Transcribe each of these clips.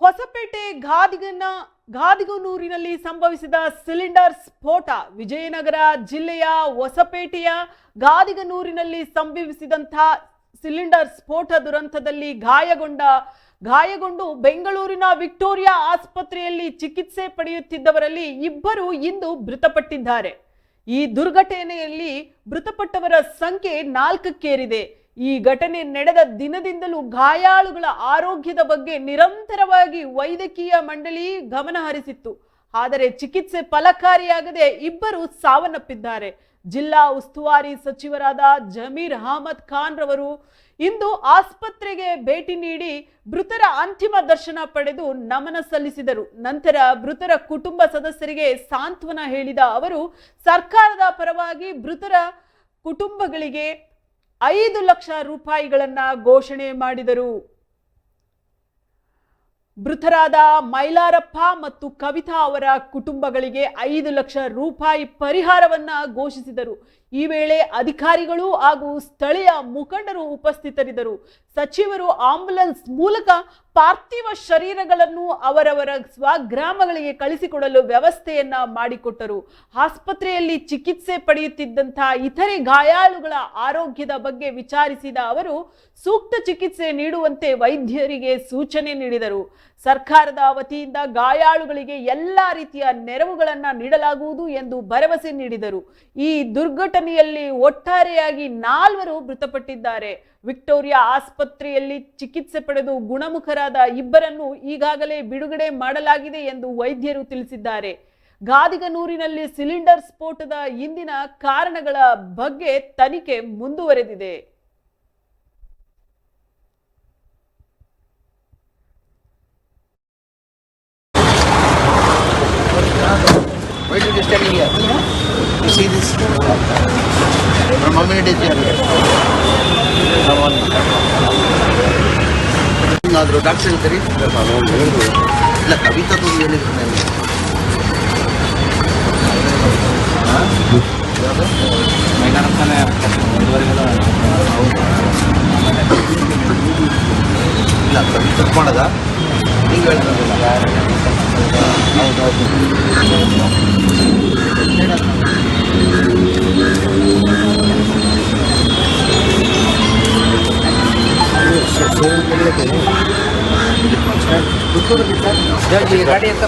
ಹೊಸಪೇಟೆ ಗಾದಿಗನೂರಿನಲ್ಲಿ ಸಂಭವಿಸಿದ ಸಿಲಿಂಡರ್ ಸ್ಫೋಟ. ವಿಜಯನಗರ ಜಿಲ್ಲೆಯ ಹೊಸಪೇಟೆಯ ಗಾದಿಗನೂರಿನಲ್ಲಿ ಸಂಭವಿಸಿದಂತಹ ಸಿಲಿಂಡರ್ ಸ್ಫೋಟ ದುರಂತದಲ್ಲಿ ಗಾಯಗೊಂಡು ಬೆಂಗಳೂರಿನ ವಿಕ್ಟೋರಿಯಾ ಆಸ್ಪತ್ರೆಯಲ್ಲಿ ಚಿಕಿತ್ಸೆ ಪಡೆಯುತ್ತಿದ್ದವರಲ್ಲಿ ಇಬ್ಬರು ಇಂದು ಮೃತಪಟ್ಟಿದ್ದಾರೆ. ಈ ದುರ್ಘಟನೆಯಲ್ಲಿ ಮೃತಪಟ್ಟವರ ಸಂಖ್ಯೆ 4ಕ್ಕೇರಿದೆ. ಈ ಘಟನೆ ನಡೆದ ದಿನದಿಂದಲೂ ಗಾಯಾಳುಗಳ ಆರೋಗ್ಯದ ಬಗ್ಗೆ ನಿರಂತರವಾಗಿ ವೈದ್ಯಕೀಯ ಮಂಡಳಿ ಗಮನ ಹರಿಸಿತ್ತು. ಆದರೆ ಚಿಕಿತ್ಸೆ ಫಲಕಾರಿಯಾಗದೆ ಇಬ್ಬರು ಸಾವನ್ನಪ್ಪಿದ್ದಾರೆ. ಜಿಲ್ಲಾ ಉಸ್ತುವಾರಿ ಸಚಿವರಾದ ಜಮೀರ್ ಅಹಮದ್ ಖಾನ್ ರವರು ಇಂದು ಆಸ್ಪತ್ರೆಗೆ ಭೇಟಿ ನೀಡಿ ಮೃತರ ಅಂತಿಮ ದರ್ಶನ ಪಡೆದು ನಮನ ಸಲ್ಲಿಸಿದರು. ನಂತರ ಮೃತರ ಕುಟುಂಬ ಸದಸ್ಯರಿಗೆ ಸಾಂತ್ವನ ಹೇಳಿದ ಅವರು ಸರ್ಕಾರದ ಪರವಾಗಿ ಮೃತರ ಕುಟುಂಬಗಳಿಗೆ 5 ಲಕ್ಷ ರೂಪಾಯಿಗಳನ್ನ ಘೋಷಣೆ ಮಾಡಿದರು. ಮೃತರಾದ ಮೈಲಾರಪ್ಪ ಮತ್ತು ಕವಿತಾ ಅವರ ಕುಟುಂಬಗಳಿಗೆ 5 ಲಕ್ಷ ರೂಪಾಯಿ ಪರಿಹಾರವನ್ನ ಘೋಷಿಸಿದರು. ಈ ವೇಳೆ ಅಧಿಕಾರಿಗಳು ಹಾಗೂ ಸ್ಥಳೀಯ ಮುಖಂಡರು ಉಪಸ್ಥಿತರಿದ್ದರು. ಸಚಿವರು ಆಂಬ್ಯುಲೆನ್ಸ್ ಮೂಲಕ ಪಾರ್ಥಿವ ಶರೀರಗಳನ್ನು ಅವರವರ ಸ್ವಗ್ರಾಮಗಳಿಗೆ ಕಳಿಸಿಕೊಡಲು ವ್ಯವಸ್ಥೆಯನ್ನ ಮಾಡಿಕೊಟ್ಟರು. ಆಸ್ಪತ್ರೆಯಲ್ಲಿ ಚಿಕಿತ್ಸೆ ಪಡೆಯುತ್ತಿದ್ದಂತಹ ಇತರೆ ಗಾಯಾಳುಗಳ ಆರೋಗ್ಯದ ಬಗ್ಗೆ ವಿಚಾರಿಸಿದ ಅವರು ಸೂಕ್ತ ಚಿಕಿತ್ಸೆ ನೀಡುವಂತೆ ವೈದ್ಯರಿಗೆ ಸೂಚನೆ ನೀಡಿದರು. ಸರ್ಕಾರದ ವತಿಯಿಂದ ಗಾಯಾಳುಗಳಿಗೆ ಎಲ್ಲಾ ರೀತಿಯ ನೆರವುಗಳನ್ನು ನೀಡಲಾಗುವುದು ಎಂದು ಭರವಸೆ ನೀಡಿದರು. ಈ ದುರ್ಘಟನೆಯಲ್ಲಿ ಒಟ್ಟಾರೆಯಾಗಿ 4 ಮೃತಪಟ್ಟಿದ್ದಾರೆ. ವಿಕ್ಟೋರಿಯಾ ಆಸ್ಪತ್ರೆಯಲ್ಲಿ ಚಿಕಿತ್ಸೆ ಪಡೆದು ಗುಣಮುಖರಾದ ಇಬ್ಬರನ್ನು ಈಗಾಗಲೇ ಬಿಡುಗಡೆ ಮಾಡಲಾಗಿದೆ ಎಂದು ವೈದ್ಯರು ತಿಳಿಸಿದ್ದಾರೆ. ಗಾದಿಗನೂರಿನಲ್ಲಿ ಸಿಲಿಂಡರ್ ಸ್ಫೋಟದ ಹಿಂದಿನ ಕಾರಣಗಳ ಬಗ್ಗೆ ತನಿಖೆ ಮುಂದುವರೆದಿದೆ. Why did you stand here? You see this? From how many days you are here? From 1 month. ಆದರೂ ಡಾಕ್ಟರ್ ಹೇಳ್ತಾರೆ ಇಲ್ಲ ಕವಿತದ್ದು ಹೇಳಿದ್ರು ನನಗೆ ಮೈದಾನಕ್ಕನೇ ಇಲ್ಲ ಕವಿತ ಮಾಡೋದ ಹಿಂಗೆ ಹೇಳ್ತಾರಲ್ಲ ಹೌದೌದು ಗಾಡಿ ಎತ್ತ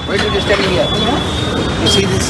Why did you stand here? You see this?